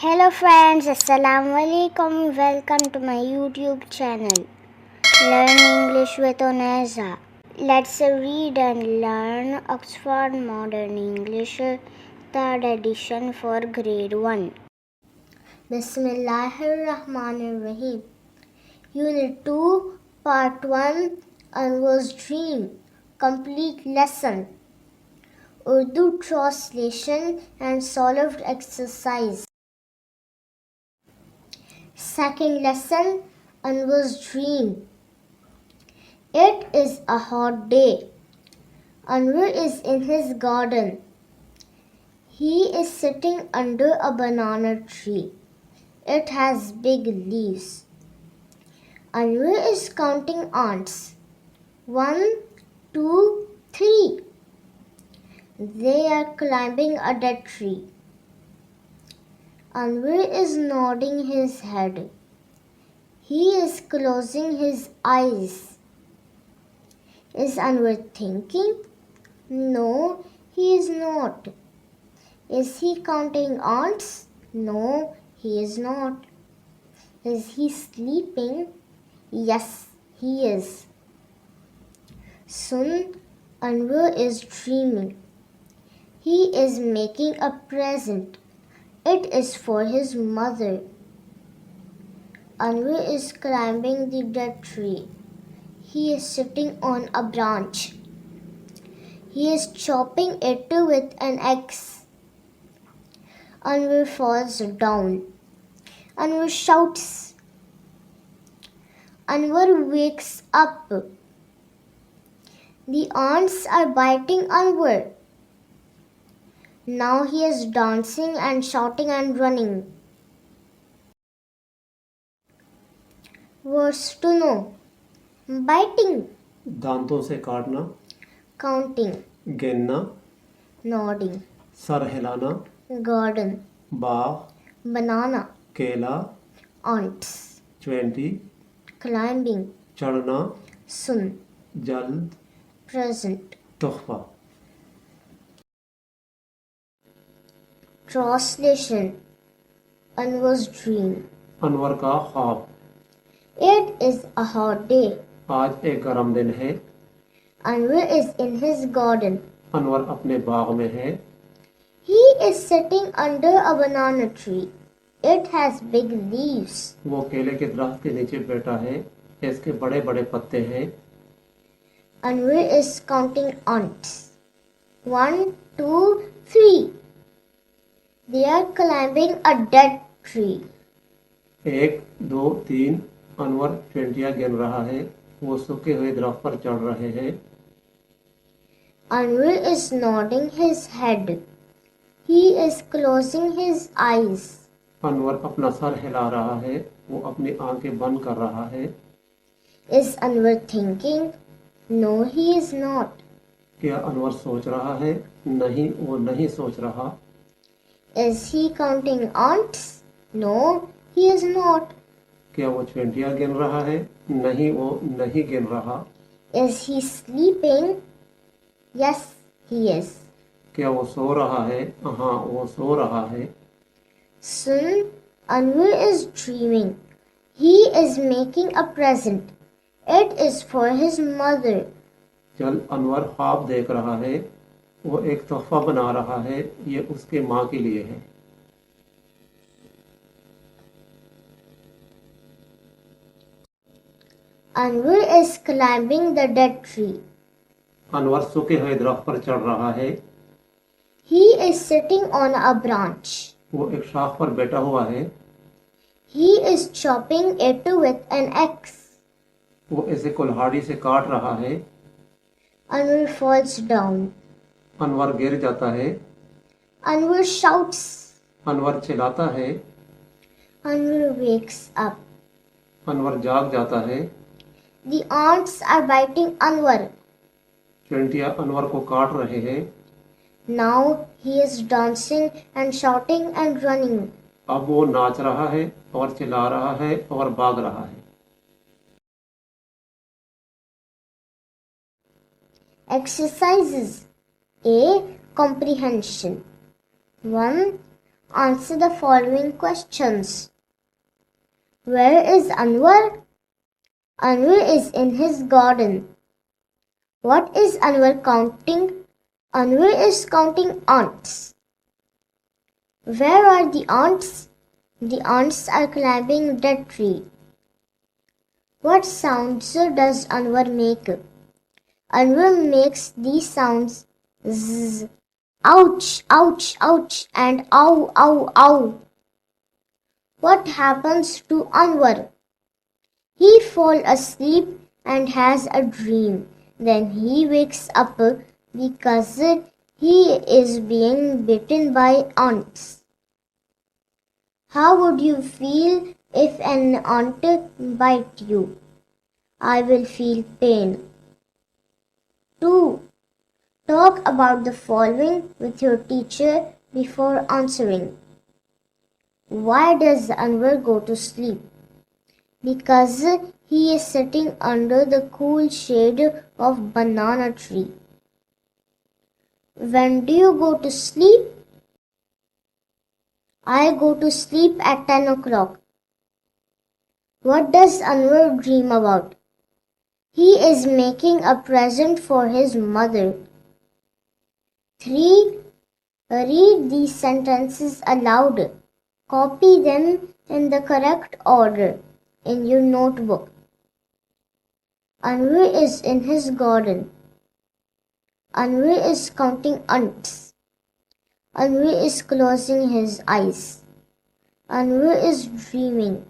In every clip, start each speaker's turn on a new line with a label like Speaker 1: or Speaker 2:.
Speaker 1: Hello friends, Assalamu-O-ALAIKUM. Welcome to my YouTube channel. Learn English with Oneza. Let's read and learn Oxford Modern English, 3rd edition for Grade 1. Bismillahirrahmanirrahim. Unit 2, Part 1, Anwar's Dream. Complete lesson. Urdu translation and solved exercise. Second lesson, Anwar's Dream. It is a hot day. Anwar is in his garden. He is sitting under a banana tree. It has big leaves. Anwar is counting ants. 1, 2, 3. They are climbing a dead tree. Anwar is nodding his head. He is closing his eyes. Is Anwar thinking? No, he is not. Is he counting ants? No, he is not. Is he sleeping? Yes, he is. Soon, Anwar is dreaming. He is making a present. It is for his mother. Anwar is climbing the dead tree. He is sitting on a branch. He is chopping it with an axe. Anwar falls down. Anwar shouts. Anwar wakes up. The ants are biting Anwar. Now he is dancing and shouting and running. Words to know. Biting.
Speaker 2: दांतों से काटना,
Speaker 1: Counting.
Speaker 2: गिनना,
Speaker 1: Nodding.
Speaker 2: Sir हिलाना,
Speaker 1: Garden.
Speaker 2: बाग,
Speaker 1: Banana.
Speaker 2: केला,
Speaker 1: Ants.
Speaker 2: 20,
Speaker 1: Climbing.
Speaker 2: चढ़ना,
Speaker 1: Soon.
Speaker 2: जल्द,
Speaker 1: Present.
Speaker 2: तोहफा.
Speaker 1: Translation. Anwar's Dream.
Speaker 2: Anwar का ख्वाब.
Speaker 1: It is a hot day.
Speaker 2: आज एक गर्म दिन है.
Speaker 1: Anwar is in his garden.
Speaker 2: Anwar अपने बाग में है.
Speaker 1: He is sitting under a banana tree. It has big leaves.
Speaker 2: वो केले के दरख्त के नीचे बैठा है. इसके बड़े बड़े पत्ते हैं.
Speaker 1: Anwar is counting ants. 1, 2, 3. They are climbing a dead tree.
Speaker 2: 1, 2, 3. Anwar 20 गिन रहा है. वो सूखे हुए दरख्त पर चढ़ रहे हैं.
Speaker 1: Anwar is nodding his head. He is closing his eyes.
Speaker 2: Anwar अपना सर हिला रहा है. वो अपनी आंखें बंद कर रहा है.
Speaker 1: Is Anwar thinking? No, he is not.
Speaker 2: क्या अनवर सोच रहा है? नहीं, वो नहीं सोच रहा.
Speaker 1: Is he counting ants? No, he is not.
Speaker 2: क्या वो 20 गिन रहा है? नहीं, वो नहीं गिन रहा.
Speaker 1: Is he sleeping? Yes, he is.
Speaker 2: क्या वो सो रहा है? हाँ, वो सो रहा है.
Speaker 1: Soon, Anwar is dreaming. He is making a present. It is for his mother.
Speaker 2: जल्द अनवर ख्वाब देख रहा है. वो एक तोहफा बना रहा है. ये उसके माँ के लिए है.
Speaker 1: Anwar is climbing the dead tree.
Speaker 2: Anwar सूखे हुए दरख्त पर चढ़ रहा है.
Speaker 1: He is sitting on a branch.
Speaker 2: वो एक शाख पर बैठा हुआ है.
Speaker 1: He is chopping it with an axe.
Speaker 2: वो इसे कुल्हाड़ी से काट रहा है.
Speaker 1: Anwar falls down.
Speaker 2: अनवर गिर जाता है.
Speaker 1: Anwar shouts.
Speaker 2: अनवर चिल्लाता है.
Speaker 1: Anwar wakes up.
Speaker 2: अनवर जाग जाता है.
Speaker 1: The ants are biting Anwar.
Speaker 2: 20 Anwar को काट रहे हैं.
Speaker 1: Now he is dancing and shouting and running.
Speaker 2: अब वो नाच रहा है और चिल्ला रहा है और भाग रहा है.
Speaker 1: Exercises. A. Comprehension. 1. Answer the following questions. Where is Anwar? Anwar is in his garden. What is Anwar counting? Anwar is counting ants. Where are the ants? The ants are climbing that tree. What sounds does Anwar make? Anwar makes these sounds zzz, ouch, ouch, ouch, and ow, ow, ow. What happens to Anwar? He falls asleep and has a dream. Then he wakes up because he is being bitten by ants. How would you feel if an ant bite you? I will feel pain. 2. Talk about the following with your teacher before answering. Why does Anwar go to sleep? Because he is sitting under the cool shade of banana tree. When do you go to sleep? I go to sleep at 10 o'clock. What does Anwar dream about? He is making a present for his mother. 3. Read these sentences aloud. Copy them in the correct order in your notebook. Anwar is in his garden. Anwar is counting ants. Anwar is closing his eyes. Anwar is dreaming.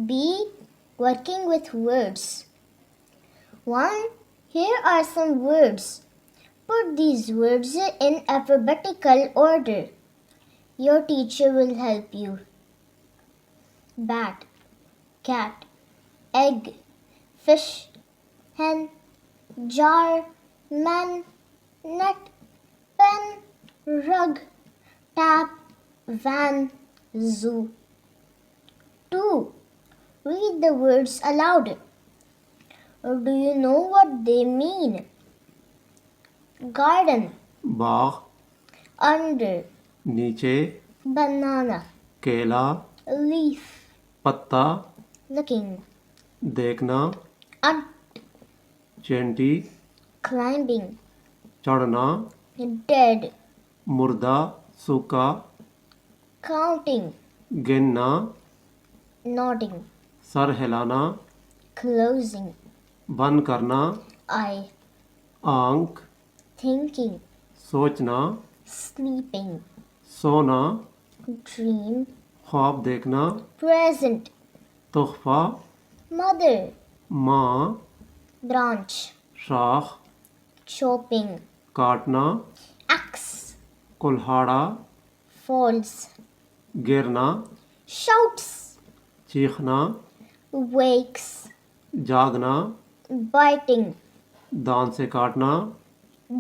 Speaker 1: B. Working with words. 1. Here are some words. Put these words in alphabetical order. Your teacher will help you. Bat, cat, egg, fish, hen, jar, man, net, pen, rug, tap, van, zoo. 2. Read the words aloud. Do you know what they mean? Garden,
Speaker 2: Bagh,
Speaker 1: under,
Speaker 2: नीचे,
Speaker 1: banana,
Speaker 2: केला,
Speaker 1: leaf,
Speaker 2: पत्ता,
Speaker 1: looking,
Speaker 2: देखना,
Speaker 1: ant,
Speaker 2: चेंटी,
Speaker 1: climbing,
Speaker 2: चढ़ना,
Speaker 1: dead,
Speaker 2: मुर्दा, सूखा,
Speaker 1: counting,
Speaker 2: गिनना,
Speaker 1: nodding,
Speaker 2: sir हिलाना,
Speaker 1: closing,
Speaker 2: बंद करना,
Speaker 1: eye,
Speaker 2: आंख,
Speaker 1: thinking,
Speaker 2: सोचना,
Speaker 1: sleeping,
Speaker 2: सोना,
Speaker 1: dream,
Speaker 2: ख्वाब देखना,
Speaker 1: present,
Speaker 2: तोहफा,
Speaker 1: mother,
Speaker 2: माँ,
Speaker 1: branch,
Speaker 2: शाख,
Speaker 1: chopping,
Speaker 2: काटना,
Speaker 1: axe,
Speaker 2: कुल्हाड़ा,
Speaker 1: falls,
Speaker 2: गिरना,
Speaker 1: shouts,
Speaker 2: चीखना,
Speaker 1: wakes,
Speaker 2: जागना,
Speaker 1: biting,
Speaker 2: दांत से काटना,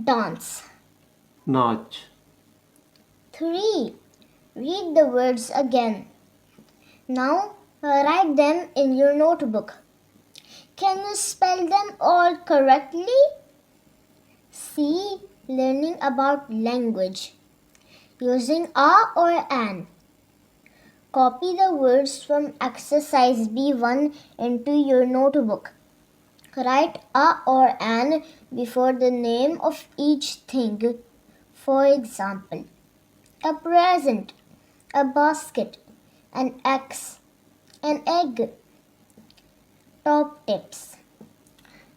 Speaker 1: dance.
Speaker 2: नाच.
Speaker 1: 3. Read the words again. Now write them in your notebook. Can you spell them all correctly? C. Learning about language. Using a or an. Copy the words from exercise B1 into your notebook. Write a or an before the name of each thing. For example, a present, a basket, an axe, an egg. Top tips.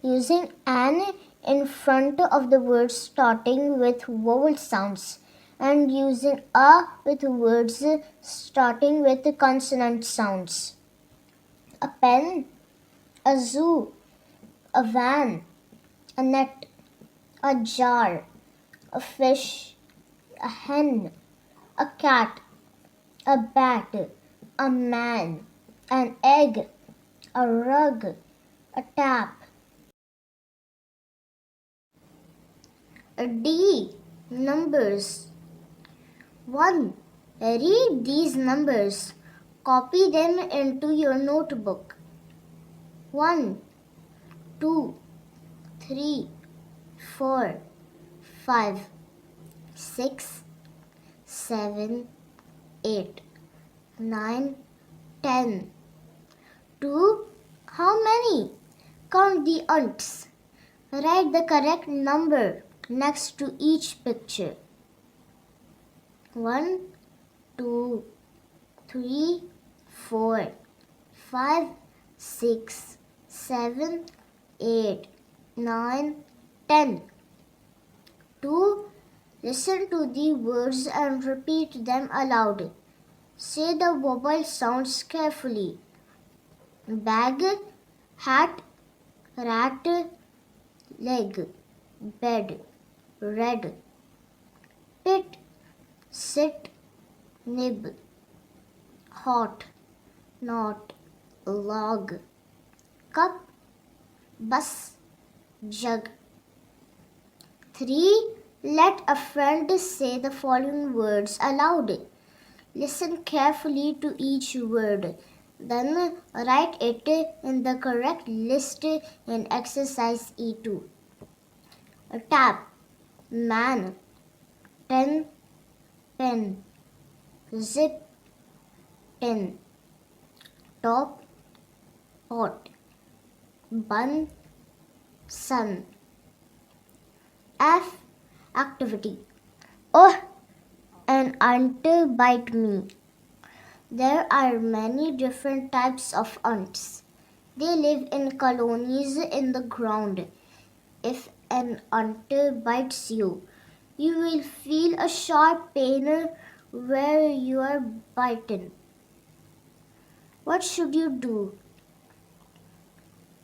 Speaker 1: Using an in front of the words starting with vowel sounds and using a with words starting with consonant sounds. A pen, a zoo, a van, a net, a jar, a fish, a hen, a cat, a bat, a man, an egg, a rug, a tap. D. Numbers. 1. Read these numbers. Copy them into your notebook. 1, 2, 3, 4, 5, 6, 7, 8, 9, 10. 2. How many? Count the ants. Write the correct number next to each picture. 1, 2, 3, 4, 5, 6, 7, 8, 9, 10. 2. Listen to the words and repeat them aloud. Say the vowel sounds carefully. Bag, hat, rat, leg, bed, red, pit, sit, nib, hot, not, log, cup, bus, jug. 3. Let a friend say the following words aloud. Listen carefully to each word. Then write it in the correct list in exercise E2. Tap, man, 10, pen, zip, tin, top, pot, bun, sun. F. Activity. Oh, an ant bite me. There are many different types of ants. They live in colonies in the ground. If an ant bites you, you will feel a sharp pain where you are bitten. What should you do?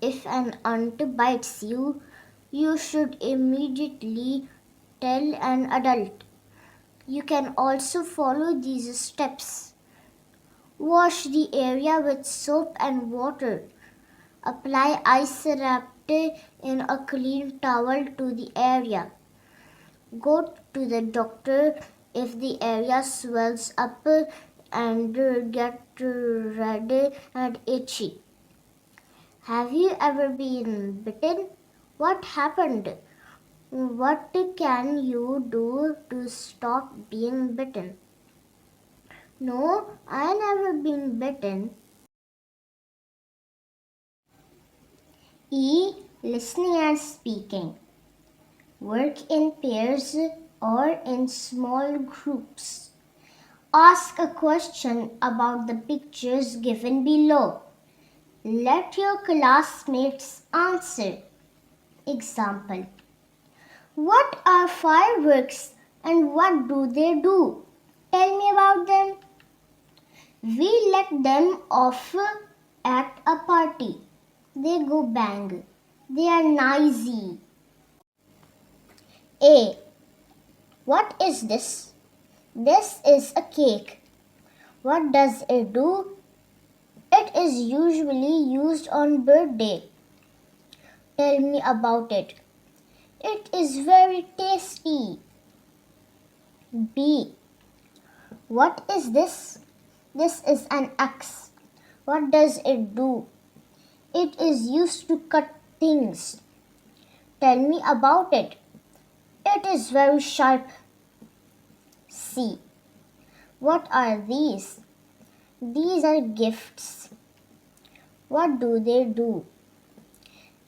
Speaker 1: If an ant bites you, you should immediately tell an adult. You can also follow these steps. Wash the area with soap and water. Apply ice wrapped in a clean towel to the area. Go to the doctor if the area swells up and get red and itchy. Have you ever been bitten? What happened? What can you do to stop being bitten? No, I never been bitten. E. Listening and speaking. Work in pairs or in small groups. Ask a question about the pictures given below. Let your classmates answer. Example. What are fireworks and what do they do? Tell me about them. We let them off at a party. They go bang. They are noisy. A. What is this? This is a cake. What does it do? It is usually used on birthday. Tell me about it. It is very tasty. B. What is this? This is an axe. What does it do? It is used to cut things. Tell me about it. It is very sharp. C. What are these? These are gifts. What do they do?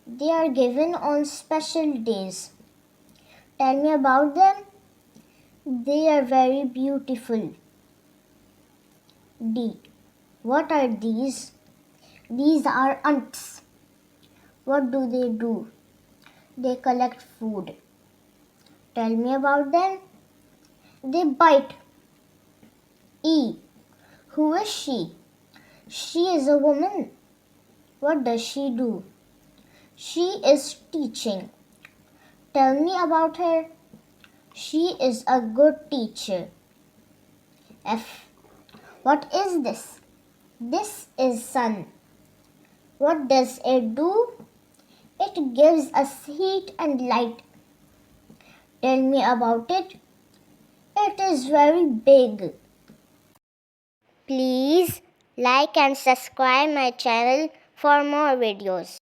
Speaker 1: They are given on special days. Tell me about them. They are very beautiful. D. What are these? These are ants. What do they do? They collect food. Tell me about them. They bite. E. Who is she? She is a woman. What does she do? She is teaching. Tell me about her. She is a good teacher. F. What is this? This is sun. What does it do? It gives us heat and light. Tell me about it. It is very big. Please like and subscribe my channel for more videos.